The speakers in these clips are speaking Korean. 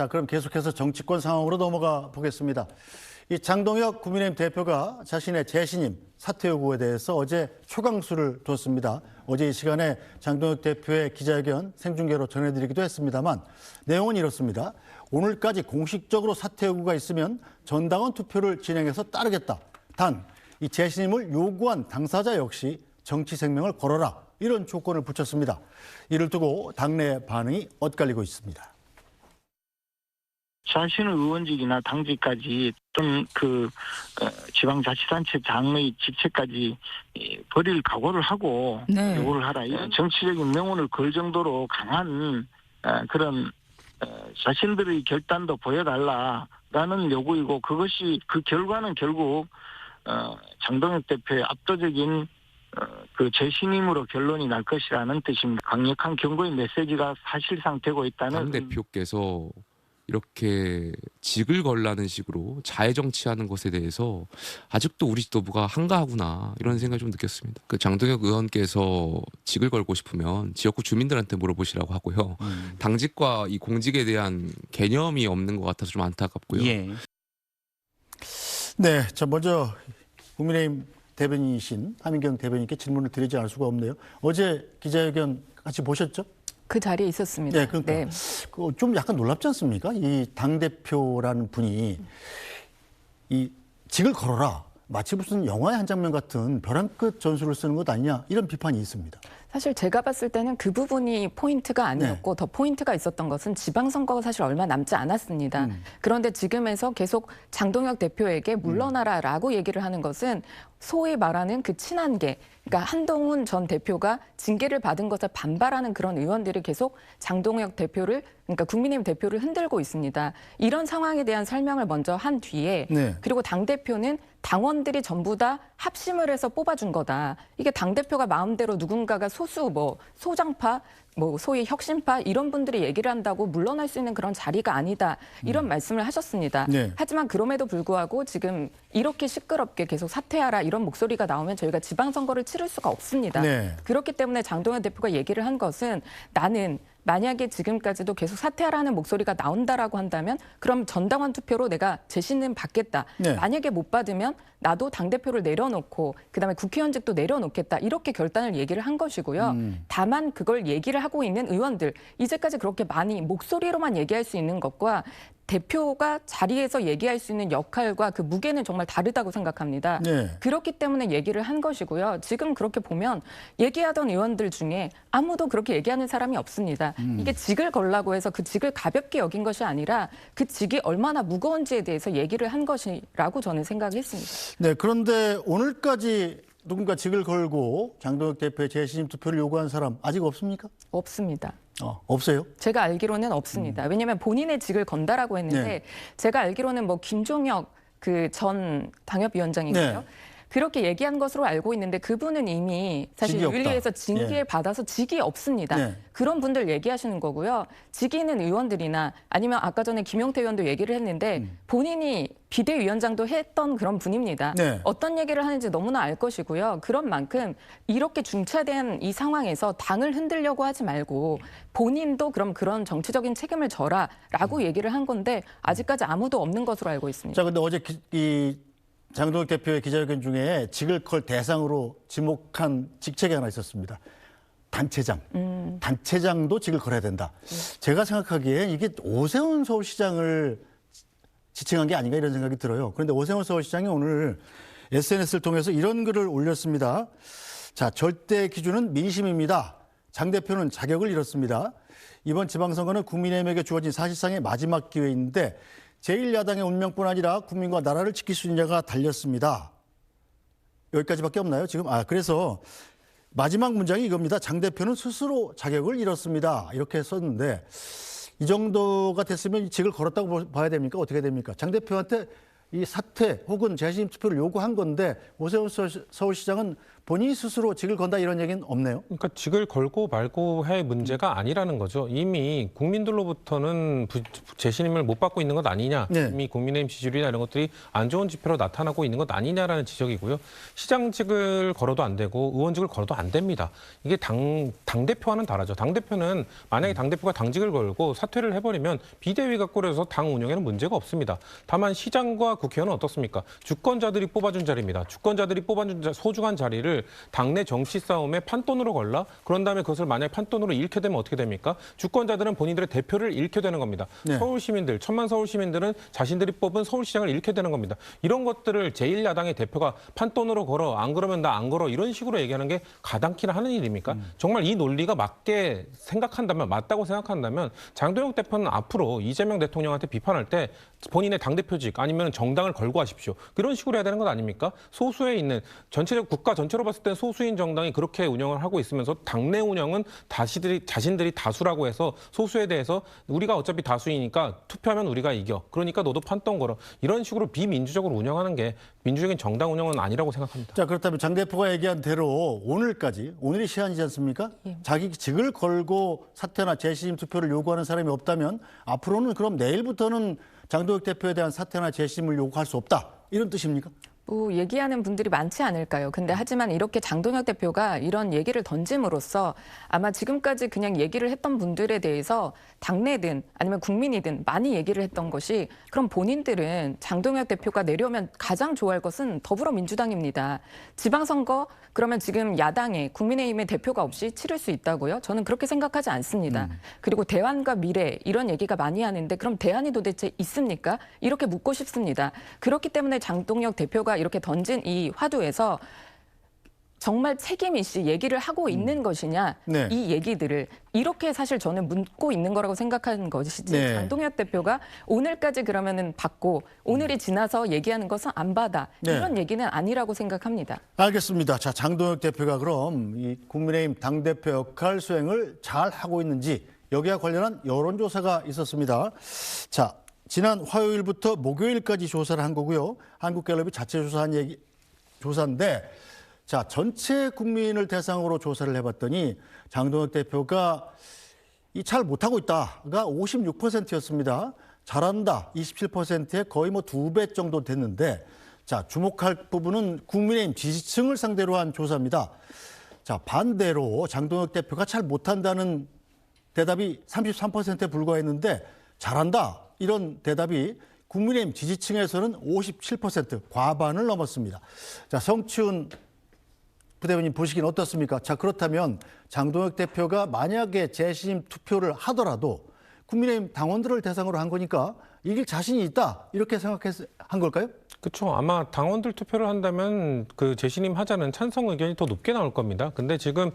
자, 그럼 계속해서 정치권 상황으로 넘어가 보겠습니다. 이 장동혁 국민의힘 대표가 자신의 재신임 사퇴 요구에 대해서 어제 초강수를 뒀습니다. 어제 이 시간에 장동혁 대표의 기자회견 생중계로 전해드리기도 했습니다만 내용은 이렇습니다. 오늘까지 공식적으로 사퇴 요구가 있으면 전당원 투표를 진행해서 따르겠다. 단, 이 재신임을 요구한 당사자 역시 정치 생명을 걸어라. 이런 조건을 붙였습니다. 이를 두고 당내 반응이 엇갈리고 있습니다. 자신의 의원직이나 당직까지 또는 지방자치단체장의 직책까지 버릴 각오를 하고 요구를 하라. 이런 정치적인 명운을 걸 정도로 강한 그런 자신들의 결단도 보여달라라는 요구이고, 그것이 그 결과는 결국 장동혁 대표의 압도적인 재신임으로 결론이 날 것이라는 뜻입니다. 강력한 경고의 메시지가 사실상 되고 있다는. 당 대표께서 이렇게 직을 걸라는 식으로 자해 정치하는 것에 대해서 아직도 우리 지도부가 한가하구나, 이런 생각을 좀 느꼈습니다. 그 장동혁 의원께서 직을 걸고 싶으면 지역구 주민들한테 물어보시라고 하고요. 당직과 이 공직에 대한 개념이 없는 것 같아서 좀 안타깝고요. 예. 네, 자 먼저 국민의힘 대변인이신 하민경 대변인께 질문을 드리지 않을 수가 없네요. 어제 기자회견 같이 보셨죠? 그 자리에 있었습니다. 네, 그러니까 좀 약간 놀랍지 않습니까? 이 당대표라는 분이 이 직을 걸어라, 마치 무슨 영화의 한 장면 같은 벼랑 끝 전술을 쓰는 것 아니냐, 이런 비판이 있습니다. 사실 제가 봤을 때는 그 부분이 포인트가 아니었고, 더 포인트가 있었던 것은 지방선거가 사실 얼마 남지 않았습니다. 그런데 지금에서 계속 장동혁 대표에게 물러나라라고 얘기를 하는 것은 소위 말하는 그 친한계, 그러니까 한동훈 전 대표가 징계를 받은 것에 반발하는 그런 의원들이 계속 장동혁 대표를, 그러니까 국민의힘 대표를 흔들고 있습니다. 이런 상황에 대한 설명을 먼저 한 뒤에, 그리고 당대표는 당원들이 전부 다 합심을 해서 뽑아준 거다. 이게 당대표가 마음대로 누군가가 소수, 소장파, 소위 혁신파 이런 분들이 얘기를 한다고 물러날 수 있는 그런 자리가 아니다. 이런 말씀을 하셨습니다. 하지만 그럼에도 불구하고 지금 이렇게 시끄럽게 계속 사퇴하라 이런 목소리가 나오면 저희가 지방선거를 치를 수가 없습니다. 그렇기 때문에 장동혁 대표가 얘기를 한 것은, 나는 만약에 지금까지도 계속 사퇴하라는 목소리가 나온다라고 한다면 그럼 전당원 투표로 내가 재신임 받겠다. 만약에 못 받으면 나도 당대표를 내려놓고 그다음에 국회의원직도 내려놓겠다. 이렇게 결단을 얘기를 한 것이고요. 다만 그걸 얘기를 하고 있는 의원들, 이제까지 그렇게 많이 목소리로만 얘기할 수 있는 것과 대표가 자리에서 얘기할 수 있는 역할과 그 무게는 정말 다르다고 생각합니다. 그렇기 때문에 얘기를 한 것이고요. 지금 그렇게 보면 얘기하던 의원들 중에 아무도 그렇게 얘기하는 사람이 없습니다. 이게 직을 걸라고 해서 그 직을 가볍게 여긴 것이 아니라 그 직이 얼마나 무거운지에 대해서 얘기를 한 것이라고 저는 생각했습니다. 네, 그런데 오늘까지 누군가 직을 걸고 장동혁 대표의 재신임 투표를 요구한 사람 아직 없습니까? 없습니다. 없어요? 제가 알기로는 없습니다. 왜냐하면 본인의 직을 건다라고 했는데 제가 알기로는 김종혁 전 당협위원장인가요? 그렇게 얘기한 것으로 알고 있는데, 그분은 이미 사실 윤리에서 징계를 받아서 직이 없습니다. 그런 분들 얘기하시는 거고요. 직이 있는 의원들이나 아니면 아까 전에 김용태 의원도 얘기를 했는데 본인이 비대위원장도 했던 그런 분입니다. 어떤 얘기를 하는지 너무나 알 것이고요. 그런 만큼 이렇게 중차대한 이 상황에서 당을 흔들려고 하지 말고 본인도 그런 정치적인 책임을 져라라고 얘기를 한 건데 아직까지 아무도 없는 것으로 알고 있습니다. 자, 근데 어제 장동혁 대표의 기자회견 중에 직을 걸 대상으로 지목한 직책이 하나 있었습니다. 단체장. 단체장도 직을 걸어야 된다. 제가 생각하기에 이게 오세훈 서울시장을 지칭한 게 아닌가, 이런 생각이 들어요. 그런데 오세훈 서울시장이 오늘 SNS를 통해서 이런 글을 올렸습니다. 자, 절대 기준은 민심입니다. 장 대표는 자격을 잃었습니다. 이번 지방선거는 국민의힘에게 주어진 사실상의 마지막 기회인데 제1야당의 운명뿐 아니라 국민과 나라를 지킬 수 있느냐가 달렸습니다. 여기까지밖에 없나요, 지금? 그래서 마지막 문장이 이겁니다. 장 대표는 스스로 자격을 잃었습니다. 이렇게 썼는데 이 정도가 됐으면 직을 걸었다고 봐야 됩니까? 어떻게 됩니까? 장 대표한테 이 사퇴 혹은 재신임 투표를 요구한 건데 오세훈 서울시장은 본인이 스스로 직을 건다 이런 얘기는 없네요. 그러니까 직을 걸고 말고의 문제가 아니라는 거죠. 이미 국민들로부터는 재신임을 못 받고 있는 것 아니냐. 네. 이미 국민의힘 지지율이나 이런 것들이 안 좋은 지표로 나타나고 있는 것 아니냐라는 지적이고요. 시장직을 걸어도 안 되고 의원직을 걸어도 안 됩니다. 이게 당대표와는 다르죠. 당대표는 만약에 당대표가 당직을 걸고 사퇴를 해버리면 비대위가 꾸려서 당 운영에는 문제가 없습니다. 다만 시장과 국회의원은 어떻습니까? 주권자들이 뽑아준 자리입니다. 주권자들이 뽑아준 소중한 자리를 당내 정치 싸움에 판돈으로 걸라? 그런 다음에 그것을 만약에 판돈으로 잃게 되면 어떻게 됩니까? 주권자들은 본인들의 대표를 잃게 되는 겁니다. 네. 서울 시민들, 1000만 서울 시민들은 자신들이 뽑은 서울시장을 잃게 되는 겁니다. 이런 것들을 제1야당의 대표가 판돈으로 걸어, 안 그러면 나 안 걸어 이런 식으로 얘기하는 게 가당키나 하는 일입니까? 정말 이 논리가 맞게 생각한다면, 맞다고 생각한다면 장동혁 대표는 앞으로 이재명 대통령한테 비판할 때 본인의 당대표직 아니면 정당을 걸고 하십시오. 그런 식으로 해야 되는 것 아닙니까? 소수에 있는 전체적 국가 전체로 봤을 때 소수인 정당이 그렇게 운영을 하고 있으면서 당내 운영은 자신들이 다수라고 해서 소수에 대해서 우리가 어차피 다수이니까 투표하면 우리가 이겨. 그러니까 너도 판돈 걸어. 이런 식으로 비민주적으로 운영하는 게 민주적인 정당 운영은 아니라고 생각합니다. 자, 그렇다면 장 대표가 얘기한 대로 오늘이 시한이지 않습니까? 자기 직을 걸고 사퇴나 재신임 투표를 요구하는 사람이 없다면 앞으로는 그럼 내일부터는 장동혁 대표에 대한 사퇴나 재신임을 요구할 수 없다. 이런 뜻입니까? 뭐 얘기하는 분들이 많지 않을까요? 근데 하지만 이렇게 장동혁 대표가 이런 얘기를 던짐으로써 아마 지금까지 그냥 얘기를 했던 분들에 대해서 당내든 아니면 국민이든 많이 얘기를 했던 것이 그럼 본인들은 장동혁 대표가 내려오면 가장 좋아할 것은 더불어민주당입니다. 지방선거 그러면 지금 야당에 국민의힘의 대표가 없이 치를 수 있다고요? 저는 그렇게 생각하지 않습니다. 그리고 대안과 미래 이런 얘기가 많이 하는데 그럼 대안이 도대체 있습니까? 이렇게 묻고 싶습니다. 그렇기 때문에 장동혁 대표가 이렇게 던진 이 화두에서 정말 책임 있이 얘기를 하고 있는 것이냐 네. 이 얘기들을 이렇게 사실 저는 묻고 있는 거라고 생각하는 것이지 네. 장동혁 대표가 오늘까지 그러면은 받고 오늘이 지나서 얘기하는 것은 안 받아 네. 이런 얘기는 아니라고 생각합니다. 알겠습니다. 자, 장동혁 대표가 그럼 이 국민의힘 당대표 역할 수행을 잘 하고 있는지 여기와 관련한 여론조사가 있었습니다. 자, 지난 화요일부터 목요일까지 조사를 한 거고요. 한국갤럽이 자체 조사한 조사인데 자, 전체 국민을 대상으로 조사를 해봤더니 장동혁 대표가 이 잘 못하고 있다가 56%였습니다. 잘한다 27%에 거의 뭐 2배 정도 됐는데 자, 주목할 부분은 국민의힘 지지층을 상대로 한 조사입니다. 자, 반대로 장동혁 대표가 잘 못한다는 대답이 33%에 불과했는데 잘한다 이런 대답이 국민의힘 지지층에서는 57% 과반을 넘었습니다. 자, 성치훈 부대변인 보시기는 어떻습니까? 자, 그렇다면 장동혁 대표가 만약에 재신임 투표를 하더라도 국민의힘 당원들을 대상으로 한 거니까 이길 자신이 있다 이렇게 한 걸까요? 그렇죠. 아마 당원들 투표를 한다면 그 재신임 하자는 찬성 의견이 더 높게 나올 겁니다. 근데 지금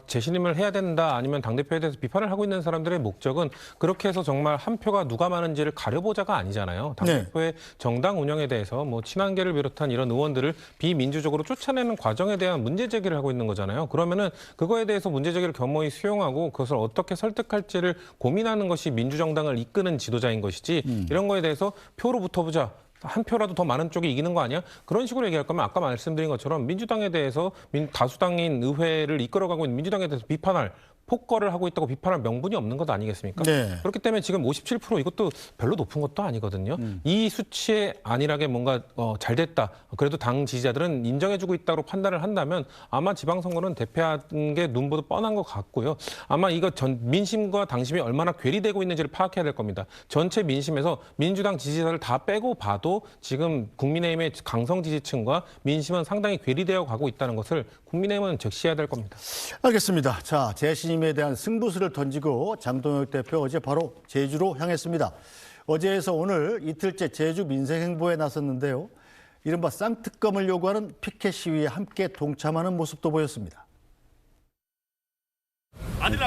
재신임을 해야 된다 아니면 당대표에 대해서 비판을 하고 있는 사람들의 목적은 그렇게 해서 정말 한 표가 누가 많은지를 가려보자가 아니잖아요. 당대표의 정당 운영에 대해서 뭐 친한계를 비롯한 이런 의원들을 비민주적으로 쫓아내는 과정에 대한 문제 제기를 하고 있는 거잖아요. 그러면은 그거에 대해서 문제 제기를 겸허히 수용하고 그것을 어떻게 설득할지를 고민하는 것이 민주정당을 이끄는 지도자인 것이지 이런 거에 대해서 표로 붙어보자. 한 표라도 더 많은 쪽이 이기는 거 아니야? 그런 식으로 얘기할 거면 아까 말씀드린 것처럼 민주당에 대해서 다수당인 의회를 이끌어가고 있는 민주당에 대해서 비판할 폭거를 하고 있다고 비판할 명분이 없는 것 아니겠습니까? 네. 그렇기 때문에 지금 57% 이것도 별로 높은 것도 아니거든요. 이 수치에 안일하게 뭔가 잘 됐다. 그래도 당 지지자들은 인정해주고 있다고 판단을 한다면 아마 지방선거는 대패하는 게 눈보다 뻔한 것 같고요. 아마 이거 민심과 당심이 얼마나 괴리되고 있는지를 파악해야 될 겁니다. 전체 민심에서 민주당 지지자를 다 빼고 봐도 지금 국민의힘의 강성 지지층과 민심은 상당히 괴리되어 가고 있다는 것을 국민의힘은 적시해야 될 겁니다. 알겠습니다. 자, 재신임에 대한 승부수를 던지고 장동혁 대표 어제 바로 제주로 향했습니다. 어제에서 오늘 이틀째 제주 민생행보에 나섰는데요. 이른바 쌍특검을 요구하는 피켓 시위에 함께 동참하는 모습도 보였습니다.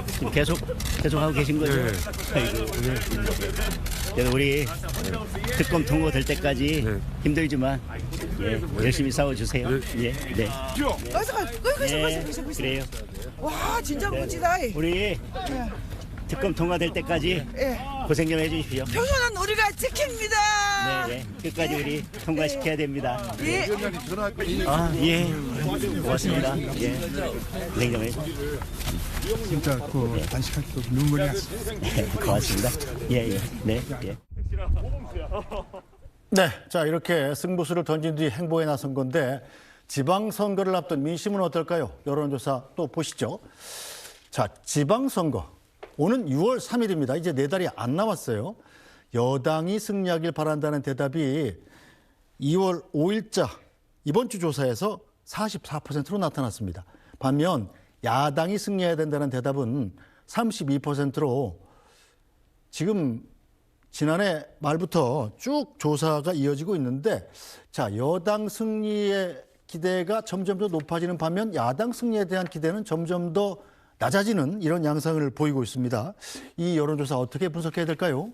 지금 계속 하고 계신 거죠? 네. 그래서 우리 특검 통과될 때까지 힘들지만 열심히 싸워주세요. 예, 네. 어서 그래요. 와 진짜 멋지다. 우리 특검 통과될 때까지 고생 좀 해주십시오. 표준은 우리가 지킵니다. 네, 끝까지 우리 통과시켜야 됩니다. 예. 예. 고맙습니다. 예. 고생 좀 해주십시오. 진짜 그 단식할 때 눈물이 났어요. 네, 고맙습니다. 예, 예. 네, 예. 네, 자 이렇게 승부수를 던진 뒤 행보에 나선 건데 지방선거를 앞둔 민심은 어떨까요? 여론조사 또 보시죠. 자, 지방선거 오는 6월 3일입니다. 이제 4달이 안 남았어요. 여당이 승리하길 바란다는 대답이 2월 5일자 이번 주 조사에서 44%로 나타났습니다. 반면 야당이 승리해야 된다는 대답은 32%로 지금 지난해 말부터 쭉 조사가 이어지고 있는데 자, 여당 승리의 기대가 점점 더 높아지는 반면 야당 승리에 대한 기대는 점점 더 낮아지는 이런 양상을 보이고 있습니다. 이 여론조사 어떻게 분석해야 될까요?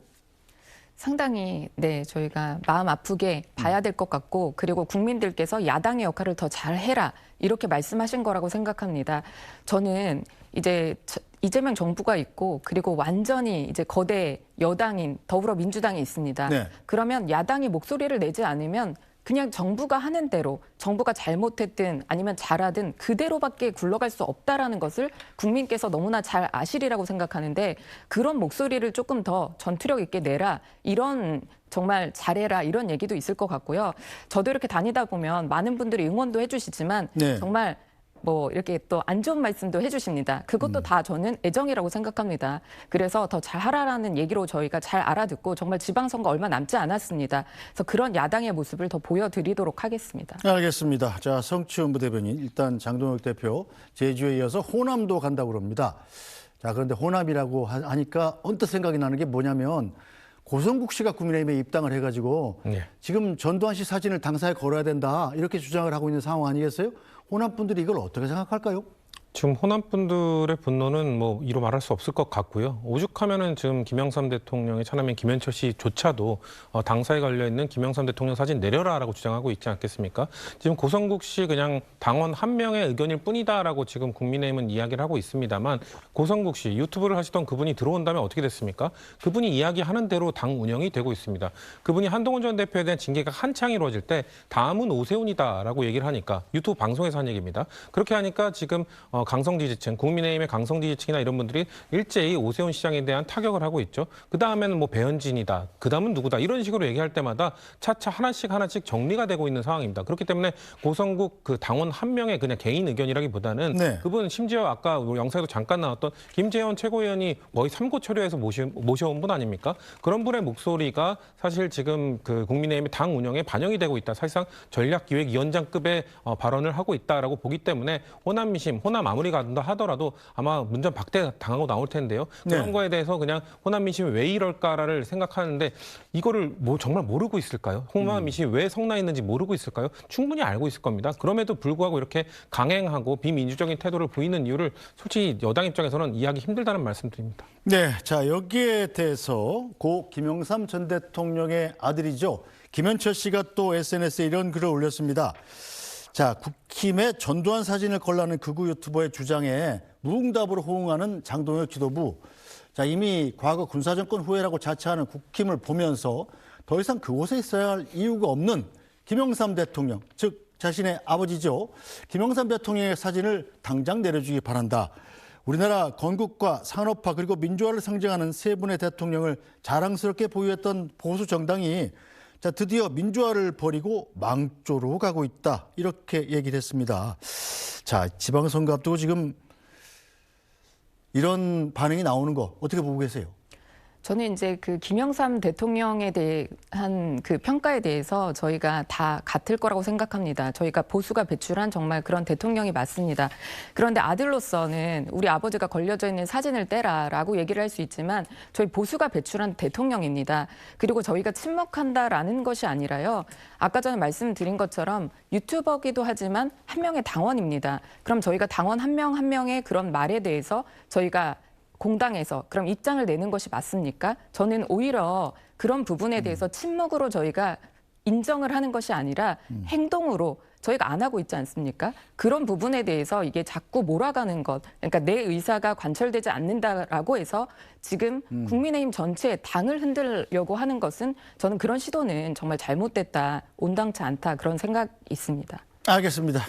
상당히 저희가 마음 아프게 봐야 될 것 같고 그리고 국민들께서 야당의 역할을 더 잘해라 이렇게 말씀하신 거라고 생각합니다. 저는 이제 이재명 정부가 있고 그리고 완전히 이제 거대 여당인 더불어민주당이 있습니다. 네. 그러면 야당이 목소리를 내지 않으면 그냥 정부가 하는 대로 정부가 잘못했든 아니면 잘하든 그대로밖에 굴러갈 수 없다라는 것을 국민께서 너무나 잘 아시리라고 생각하는데 그런 목소리를 조금 더 전투력 있게 내라 이런 정말 잘해라 이런 얘기도 있을 것 같고요. 저도 이렇게 다니다 보면 많은 분들이 응원도 해주시지만 네. 정말 뭐 이렇게 또 안 좋은 말씀도 해주십니다. 그것도 다 저는 애정이라고 생각합니다. 그래서 더 잘하라는 얘기로 저희가 잘 알아듣고 정말 지방선거 얼마 남지 않았습니다. 그래서 그런 야당의 모습을 더 보여드리도록 하겠습니다. 알겠습니다. 자, 성추현 부대변인 일단 장동혁 대표 제주에 이어서 호남도 간다고 그럽니다. 자, 그런데 호남이라고 하니까 언뜻 생각이 나는 게 뭐냐면 고성국 씨가 국민의힘에 입당을 해가지고 지금 전두환 씨 사진을 당사에 걸어야 된다 이렇게 주장을 하고 있는 상황 아니겠어요? 호남 분들이 이걸 어떻게 생각할까요? 지금 호남 분들의 분노는 뭐 이루 말할 수 없을 것 같고요. 오죽하면은 지금 김영삼 대통령의 차남인 김현철 씨조차도 당사에 걸려 있는 김영삼 대통령 사진 내려라라고 주장하고 있지 않겠습니까? 지금 고성국 씨 그냥 당원 한 명의 의견일 뿐이다라고 지금 국민의힘은 이야기를 하고 있습니다만 고성국 씨 유튜브를 하시던 그분이 들어온 다음에 어떻게 됐습니까? 그분이 이야기하는 대로 당 운영이 되고 있습니다. 그분이 한동훈 전 대표에 대한 징계가 한창 이루어질 때 다음은 오세훈이다라고 얘기를 하니까 유튜브 방송에서 한 얘기입니다. 그렇게 하니까 지금 강성 지지층, 국민의힘의 강성 지지층이나 이런 분들이 일제히 오세훈 시장에 대한 타격을 하고 있죠. 그 다음에는 뭐 배현진이다, 그 다음은 누구다 이런 식으로 얘기할 때마다 차차 하나씩 정리가 되고 있는 상황입니다. 그렇기 때문에 고성국 그 당원 한 명의 그냥 개인 의견이라기보다는 그분 심지어 아까 영상에도 잠깐 나왔던 김재현 최고위원이 거의 삼고초려해서 모셔온 분 아닙니까? 그런 분의 목소리가 사실 지금 그 국민의힘의 당 운영에 반영이 되고 있다. 사실상 전략기획위원장급의 발언을 하고 있다라고 보기 때문에 호남 민심, 호남 아무리 간다 하더라도 아마 문전 박대 당하고 나올 텐데요. 그런 거에 대해서 그냥 호남 민심이 왜 이럴까를 생각하는데 이거를 뭐 정말 모르고 있을까요? 호남 민심이 왜 성나 있는지 모르고 있을까요? 충분히 알고 있을 겁니다. 그럼에도 불구하고 이렇게 강행하고 비민주적인 태도를 보이는 이유를 솔직히 여당 입장에서는 이해하기 힘들다는 말씀드립니다. 네, 자 여기에 대해서 고 김영삼 전 대통령의 아들이죠. 김현철 씨가 또 SNS에 이런 글을 올렸습니다. 자, 국힘의 전두환 사진을 걸라는 극우 유튜버의 주장에 무응답으로 호응하는 장동혁 지도부. 자, 이미 과거 군사정권 후예라고 자처하는 국힘을 보면서 더 이상 그곳에 있어야 할 이유가 없는 김영삼 대통령, 즉 자신의 아버지죠. 김영삼 대통령의 사진을 당장 내려주기 바란다. 우리나라 건국과 산업화 그리고 민주화를 상징하는 세 분의 대통령을 자랑스럽게 보유했던 보수 정당이 자, 드디어 민주화를 버리고 망조로 가고 있다. 이렇게 얘기를 했습니다. 자, 지방선거 앞두고 지금 이런 반응이 나오는 거 어떻게 보고 계세요? 저는 이제 그 김영삼 대통령에 대한 그 평가에 대해서 저희가 다 같을 거라고 생각합니다. 저희가 보수가 배출한 정말 그런 대통령이 맞습니다. 그런데 아들로서는 우리 아버지가 걸려져 있는 사진을 떼라라고 얘기를 할 수 있지만 저희 보수가 배출한 대통령입니다. 그리고 저희가 침묵한다라는 것이 아니라요. 아까 전에 말씀드린 것처럼 유튜버기도 하지만 한 명의 당원입니다. 그럼 저희가 당원 한 명 한 명의 그런 말에 대해서 저희가 공당에서 그럼 입장을 내는 것이 맞습니까? 저는 오히려 그런 부분에 대해서 침묵으로 저희가 인정을 하는 것이 아니라 행동으로 저희가 안 하고 있지 않습니까? 그런 부분에 대해서 이게 자꾸 몰아가는 것, 그러니까 내 의사가 관철되지 않는다라고 해서 지금 국민의힘 전체의 당을 흔들려고 하는 것은 저는 그런 시도는 정말 잘못됐다, 온당치 않다 그런 생각이 있습니다. 알겠습니다.